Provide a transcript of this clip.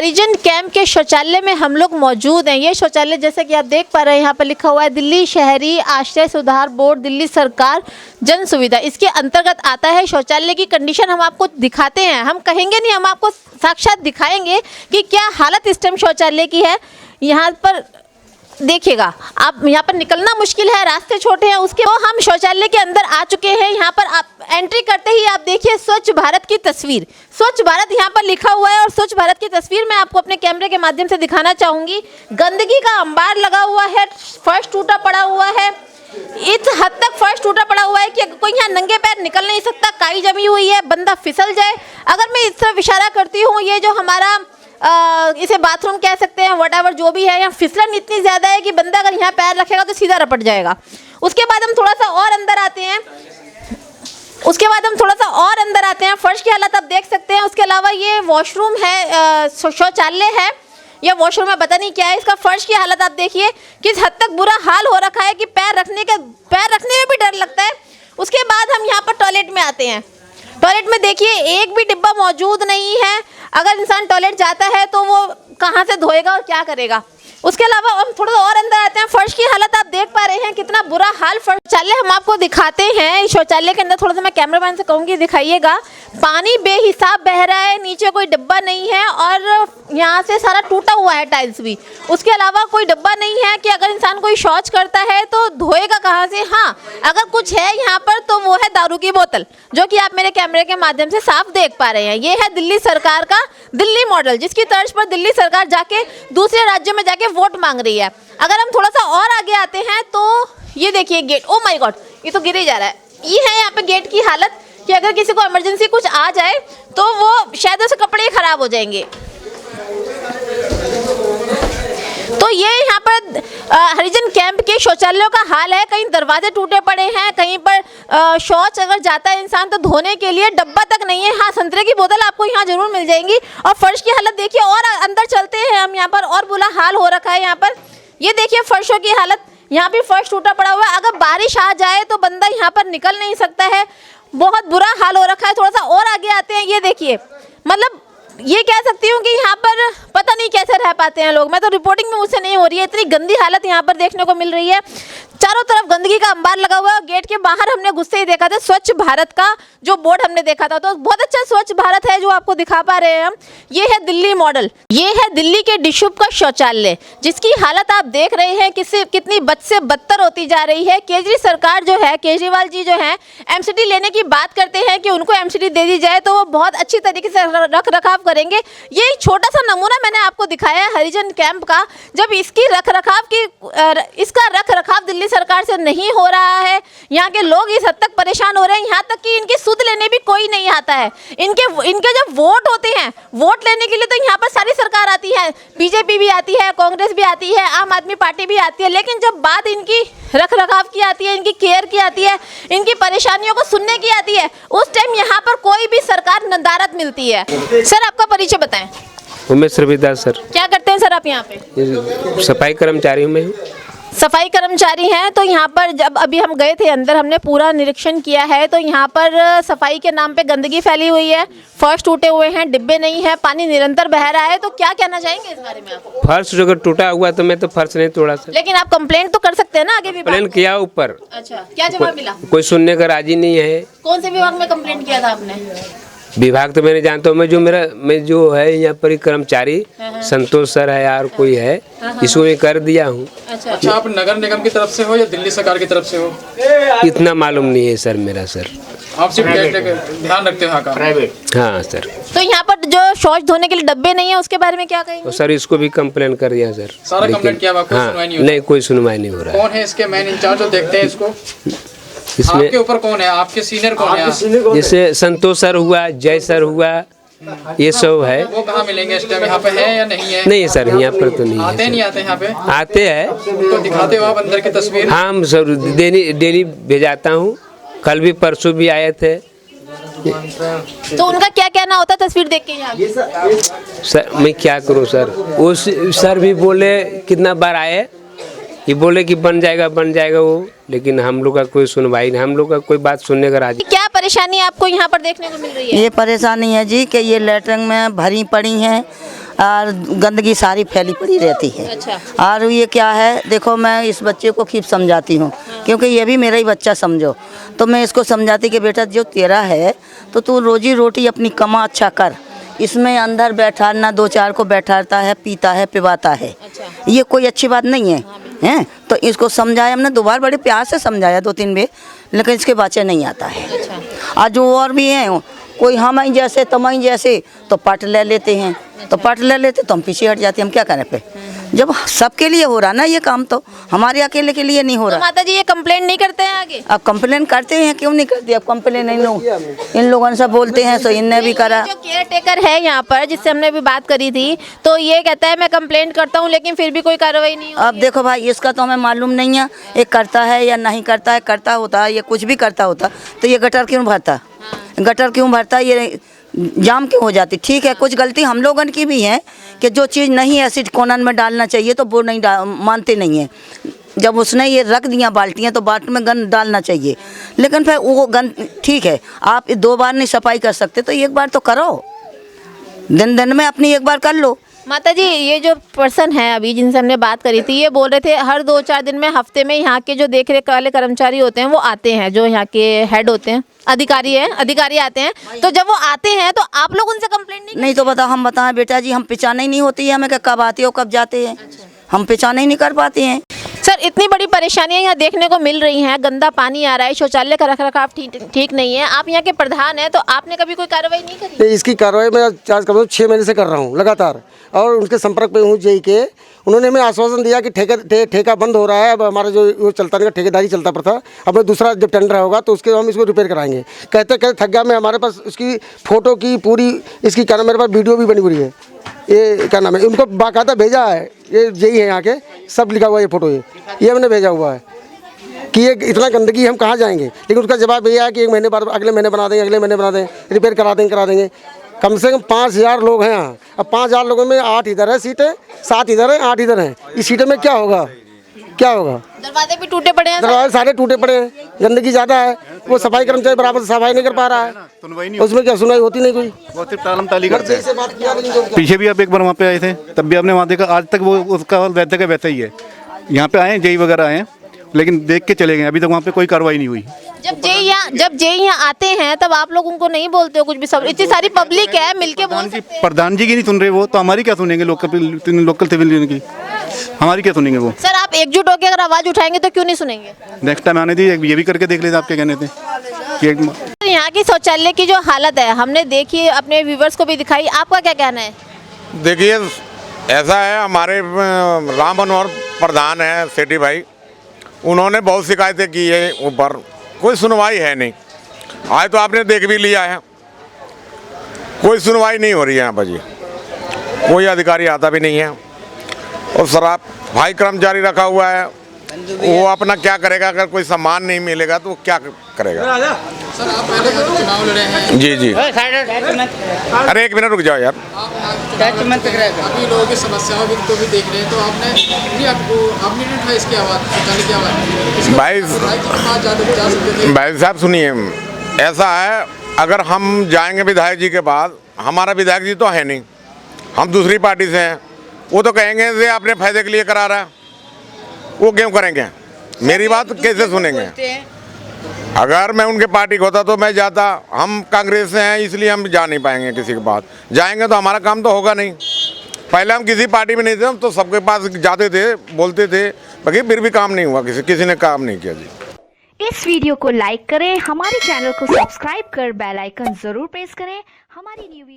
हरिजन camp के शौचालय में हम लोग मौजूद हैं। ये शौचालय जैसे कि आप देख पा रहे हैं, यहाँ पर लिखा हुआ है दिल्ली शहरी आश्रय सुधार बोर्ड दिल्ली सरकार जन सुविधा, इसके अंतर्गत आता है। शौचालय की कंडीशन हम आपको दिखाते हैं, हम कहेंगे नहीं, हम आपको साक्षात दिखाएंगे कि क्या हालत इस टाइम शौचालय की है। यहाँ पर देखिएगा आप, यहाँ पर निकलना मुश्किल है, रास्ते छोटे हैं। उसके बाद हम शौचालय के अंदर आ चुके हैं। यहाँ पर आप एंट्री करते ही आप देखिए स्वच्छ भारत की तस्वीर, स्वच्छ भारत यहाँ पर लिखा हुआ है और स्वच्छ भारत की तस्वीर मैं आपको अपने कैमरे के माध्यम से दिखाना चाहूँगी। गंदगी का अंबार लगा हुआ है, फर्श टूटा पड़ा हुआ है, इस हद तक फर्श टूटा पड़ा हुआ है कि कोई यहाँ नंगे पैर निकल नहीं सकता, काई जमी हुई है, बंदा फिसल जाए। अगर मैं इस तरफ इशारा करती हूँ, ये जो हमारा इसे बाथरूम कह सकते हैं, व्हाटएवर जो भी है, यहाँ फिसलन इतनी ज़्यादा है कि बंदा अगर यहाँ पैर रखेगा तो सीधा रपट जाएगा। उसके बाद हम थोड़ा सा और अंदर आते हैं, फर्श की हालत आप देख सकते हैं। उसके अलावा ये वॉशरूम है, शौचालय है, ये वॉशरूम है, पता नहीं क्या है। इसका फर्श की हालत आप देखिए किस हद तक बुरा हाल हो रखा है कि पैर रखने में भी डर लगता है। उसके बाद हम यहाँ पर टॉयलेट में आते हैं। टॉयलेट में देखिए एक भी डिब्बा मौजूद नहीं है। अगर इंसान टॉयलेट जाता है तो वो कहाँ से धोएगा और क्या करेगा। उसके अलावा हम थोड़ा और अंदर आते हैं। फर्श की हालत आप देख पा रहे हैं कितना बुरा हाल। शौचालय हम आपको दिखाते हैं। शौचालय के अंदर थोड़ा सा मैं कैमरामैन से कहूँगी दिखाइएगा। पानी बेहिसाब बह रहा है, नीचे कोई डिब्बा नहीं है और यहाँ से सारा टूटा हुआ है टाइल्स भी। उसके अलावा कोई डिब्बा नहीं है कि अगर इंसान कोई शौच करता है तो धोएगा कहाँ से। हाँ, अगर कुछ है यहाँ पर तो वो है दारू की बोतल, जो कि आप मेरे कैमरे के माध्यम से साफ देख पा रहे हैं। ये है दिल्ली सरकार का दिल्ली मॉडल, जिसकी तर्ज पर दिल्ली सरकार जाके दूसरे राज्यों में जाके वोट मांग रही है। अगर हम थोड़ा सा और आगे आते हैं तो ये देखिए गेट, ओ माय गॉड, ये तो गिर ही जा रहा है। ये है यहाँ पे गेट की हालत कि अगर किसी को इमरजेंसी कुछ आ जाए तो वो शायद उसके कपड़े ही खराब हो जाएंगे। तो ये यहाँ पर हरिजन कैंप के शौचालयों का हाल है। कहीं दरवाजे टूटे पड़े हैं, कहीं पर शौच अगर जाता है इंसान तो धोने के लिए डब्बा तक नहीं है। हाँ, संतरे की बोतल आपको यहाँ जरूर मिल जाएंगी। और फर्श की हालत देखिए, और अंदर चलते हैं हम, यहाँ पर और बुरा हाल हो रखा है। यहाँ पर ये देखिए फर्शों की हालत, यहाँ भी फर्श टूटा पड़ा हुआ है। अगर बारिश आ जाए तो बंदा यहाँ पर निकल नहीं सकता है, बहुत बुरा हाल हो रखा है। थोड़ा सा और आगे आते हैं, ये देखिए, मतलब ये कह सकती हूँ कि यहाँ पर पता नहीं कैसे रह पाते हैं लोग। मैं तो रिपोर्टिंग में मुझसे नहीं हो रही है, इतनी गंदी हालत यहाँ पर देखने को मिल रही है। चारों तरफ गंदगी का अंबार लगा हुआ है। गेट के बाहर हमने गुस्से ही देखा था स्वच्छ भारत का जो बोर्ड हमने देखा था, तो बहुत अच्छा स्वच्छ भारत है जो आपको दिखा पा रहे हैं हम। ये है दिल्ली मॉडल, ये है दिल्ली के डिशुप का शौचालय, जिसकी हालत आप देख रहे हैं कितनी बद से बदतर होती जा रही है। केजरी सरकार जो है, केजरीवाल जी जो है, एमसीडी लेने की बात करते हैं कि उनको एमसीडी दे दी जाए तो वो बहुत अच्छी तरीके से रख रखाव करेंगे। ये एक छोटा सा नमूना मैंने आपको दिखाया है हरिजन कैंप का। जब इसका रख रखाव दिल्ली सरकार से नहीं हो रहा है, यहाँ के लोग इस हद तक परेशान हो रहे हैं, यहाँ तक कि इनकी सुध लेने भी कोई नहीं आता है। इनके जब वोट होते हैं, वोट लेने के लिए तो यहाँ पर सारी सरकार आती है, बीजेपी भी आती है, कांग्रेस भी आती है, आम आदमी पार्टी भी आती है, लेकिन जब बात इनकी रख रखाव की आती है, इनकी केयर की आती है, इनकी परेशानियों को सुनने की आती है, उस टाइम यहाँ पर कोई भी सरकार नदारद मिलती है। सर, आपका परिचय बताएं। उमेश रविदास सर। क्या करते हैं सर आप यहाँ पे? सफाई कर्मचारी हूँ मैं। सफाई कर्मचारी हैं। तो यहाँ पर जब अभी हम गए थे अंदर, हमने पूरा निरीक्षण किया है, तो यहाँ पर सफाई के नाम पे गंदगी फैली हुई है, फर्श टूटे हुए हैं, डिब्बे नहीं है, पानी निरंतर बह रहा है। तो क्या कहना चाहेंगे इस बारे में आप? फर्श अगर टूटा हुआ तो मैं तो फर्श नहीं तोड़ा सर। लेकिन आप कंप्लेंट तो कर सकते हैं ना आगे विभाग? कंप्लेंट किया ऊपर। अच्छा, क्या जवाब मिला? कोई सुनने का राजी नहीं है। कौन से विभाग में कंप्लेंट किया था आपने? विभाग तो मैंने जानता हूँ, मैं जो है यहाँ पर कर्मचारी संतोष सर है यार कोई है, इसको मैं कर दिया हूँ। अच्छा, आप नगर निगम की तरफ से हो या दिल्ली सरकार की तरफ से हो? इतना मालूम नहीं है सर मेरा। सर आप सिर्फ ध्यान रखते हो प्राइवेट? हाँ सर। तो यहाँ पर जो शौच धोने के लिए डब्बे नहीं है, उसके बारे में क्या कहेंगे? तो सर इसको भी कंप्लेन कर दिया सर। सारा कंप्लेंट किया, आपको सुनवाई नहीं हो रहा? नहीं, कोई सुनवाई नहीं हो रहा। कौन है इसके मेन इंचार्ज जो देखते हैं इसको? इसमें आपके ऊपर कौन है, आपके सीनियर कौन है? जैसे संतोष सर हुआ, जय सर हुआ, ये सब है। वो कहाँ मिलेंगे इस टाइम? यहाँ पे है या नहीं है? नहीं सर, यहाँ पर तो नहीं है। आते नहीं आते यहाँ पे? आते हैं। उनको दिखाते हो आप अंदर की तस्वीर? हाँ, हम सर डेली भेजाता हूँ, कल भी परसों भी आए थे। तो उनका क्या कहना होता है तस्वीर देख के यहाँ? सर मैं क्या करूँ सर, वो सर भी बोले कितना बार आए, ये बोले कि बन जाएगा वो, लेकिन हम लोग का कोई सुनवाई नहीं, हम लोग का कोई बात सुनने का राजी। क्या परेशानी आपको यहाँ पर देखने को मिल रही है? ये परेशानी है जी कि ये लेटरिन में भरी पड़ी हैं और गंदगी सारी फैली पड़ी रहती है। अच्छा। और ये क्या है, देखो मैं इस बच्चे को खूब समझाती हूँ, क्योंकि ये भी मेरा ही बच्चा समझो, तो मैं इसको समझाती कि बेटा जो तेरा है तो तू रोजी रोटी अपनी कमा अच्छा कर, इसमें अंदर बैठाना, दो चार को बैठाता है, पीता है, पिवाता है। अच्छा। ये कोई अच्छी बात नहीं है, हैं? तो इसको समझाया हमने, दोबारा बड़े प्यार से समझाया 2-3 बार, लेकिन इसके बच्चे नहीं आता है। अच्छा। आज जो और भी हैं, कोई हम ही जैसे तुम ही जैसे, तो पट ले लेते हैं, तो पट ले लेते तो हम पीछे हट जाते हैं। हम क्या करें फिर, जब सबके लिए हो रहा ना ये काम, तो हमारे अकेले के लिए नहीं हो तो रहा। माता जी ये कंप्लेंट नहीं करते हैं आगे? अब कंप्लेन करते हैं, क्यों नहीं करते? अब कंप्लेन इन लोगों से बोलते हैं, तो इनने भी करा। जो केयर टेकर है यहाँ पर, जिससे हमने भी बात करी थी, तो ये कहता है मैं कंप्लेंट करता हूँ लेकिन फिर भी कोई कार्रवाई नहीं होती। अब देखो भाई, इसका तो हमें मालूम नहीं है, ये करता है या नहीं करता है। करता होता ये कुछ भी करता होता तो ये गटर क्यों भरता? गटर क्यों भरता? ये जाम क्यों हो जाती? ठीक है, कुछ गलती हम लोगों की भी है कि जो चीज़ नहीं एसिड कोनन में डालना चाहिए तो वो नहीं मानते नहीं है। जब उसने ये रख दिया बाल्टियाँ, तो बाल्टी में गंद डालना चाहिए, लेकिन फिर वो गंद, ठीक है आप 2 बार नहीं सफाई कर सकते तो 1 बार तो करो, दिन में अपनी 1 बार कर लो। माता जी ये जो पर्सन है अभी जिनसे हमने बात करी थी, ये बोल रहे थे हर 2-4 दिन में, हफ्ते में यहाँ के जो देख रेख वाले कर्मचारी होते हैं वो आते हैं, जो यहाँ के हेड होते हैं, अधिकारी आते हैं। तो जब वो आते हैं तो आप लोग उनसे कंप्लेंट नहीं तो बताओ, हम बताएं बेटा जी, हम पहचान ही नहीं होती है हमें कि कब आते हो कब जाते हैं। हम पहचान ही नहीं कर पाते हैं। सर इतनी बड़ी परेशानियां यहाँ देखने को मिल रही हैं, गंदा पानी आ रहा है, शौचालय का रखरखाव ठीक नहीं है, आप यहाँ के प्रधान हैं, तो आपने कभी कोई कार्रवाई नहीं करी? इसकी कार्रवाई मैं चार्ज कर 6 महीने से कर रहा हूँ लगातार, और उनके संपर्क पे हूँ जेई के। उन्होंने हमें आश्वासन दिया कि ठेका बंद हो रहा है, अब हमारा जो वो चलता नहीं, ठेकेदारी चलता था, अब दूसरा जब टेंडर होगा तो उसके हम इसको रिपेयर कराएंगे। कहते थक गया मैं, हमारे पास इसकी फ़ोटो की पूरी, इसकी क्या नाम, मेरे पास वीडियो भी बनी हुई है, ये क्या नाम है, उनको बाकायदा भेजा है, ये जेई है यहाँ के, सब लिखा हुआ है, ये फ़ोटो ये हमने भेजा हुआ है कि ये इतना गंदगी हम कहाँ जाएंगे। लेकिन उसका जवाब ये है कि 1 महीने बाद, अगले महीने बना देंगे, अगले महीने बना देंगे, रिपेयर करा देंगे। कम से कम 5000 लोग हैं यहाँ। अब 5000 लोगों में 8 इधर है सीटें, 7 इधर हैं, 8 इधर हैं। इस सीटें में क्या होगा? दरवाजे भी टूटे पड़े हैं, दरवाजे सारे टूटे पड़े हैं, गंदगी ज़्यादा है, वो सफाई कर्मचारी बराबर से सफाई नहीं कर पा रहा है, उसमें क्या सुनाई होती नहीं कोई, वो सिर्फ टालम टाली करते हैं। बात किया नहीं। पीछे भी आप एक बार वहाँ पे आए थे, तब भी आपने वहाँ देखा, आज तक वो उसका वैसे का वैसा ही है। यहाँ पे आए जेई वगैरह आए, लेकिन देख के चले गए, अभी तक वहाँ पे कोई कार्रवाई नहीं हुई। जब जेई यहाँ आते हैं तब आप लोग उनको नहीं बोलते हो कुछ भी? सब इतनी सारी पब्लिक है, मिलके बोल सकते हैं। प्रधान जी की नहीं सुन रहे वो, तो हमारी क्या सुनेंगे? लोकल सिविलियन की हमारी क्या सुनेंगे वो? सर आप एकजुट होकर अगर आवाज उठाएंगे तो क्यों नहीं सुनेंगे? नेक्स्ट टाइम आने दी, ये भी करके देख लेते, आपके कहने थे कि यहाँ की शौचालय की जो हालत है हमने देखी, अपने व्यूवर्स को भी दिखाई, आपका क्या कहना है? देखिए ऐसा है, हमारे राम मनोहर प्रधान है सेठी भाई, उन्होंने बहुत शिकायतें की है, ऊपर कोई सुनवाई है नहीं। आज तो आपने देख भी लिया है, कोई सुनवाई नहीं हो रही है यहाँ पर जी, कोई अधिकारी आता भी नहीं है, और शराब भाई कर्मचारी रखा हुआ है, वो अपना क्या करेगा? अगर कोई सम्मान नहीं मिलेगा तो वो क्या करेगा? सर आप पहले चुनाव लड़े हैं। जी अरे 1 मिनट रुक जाओ यार। अभी लोगों की समस्याओं को भी देख रहे हैं, तो आपने नहीं उठाई इसकी आवाज़, शौचालय की आवाज़? भाई साहब सुनिए, ऐसा है, अगर हम जाएंगे विधायक जी के बाद, हमारा विधायक जी तो है नहीं, हम दूसरी पार्टी से हैं, वो तो कहेंगे ये अपने फायदे के लिए करा रहा है, वो क्यों करेंगे? मेरी बात कैसे सुनेंगे? अगर मैं उनके पार्टी का होता तो मैं जाता, हम कांग्रेस से हैं इसलिए हम जा नहीं पाएंगे किसी के पास, जाएंगे तो हमारा काम तो होगा नहीं। पहले हम किसी पार्टी में नहीं थे, हम तो सबके पास जाते थे, बोलते थे, बाकी फिर भी काम नहीं हुआ, किसी ने काम नहीं किया जी। इस वीडियो को लाइक करें, हमारे चैनल को सब्सक्राइब कर बेल आइकन जरूर प्रेस करें। हमारी न्यू वीडियो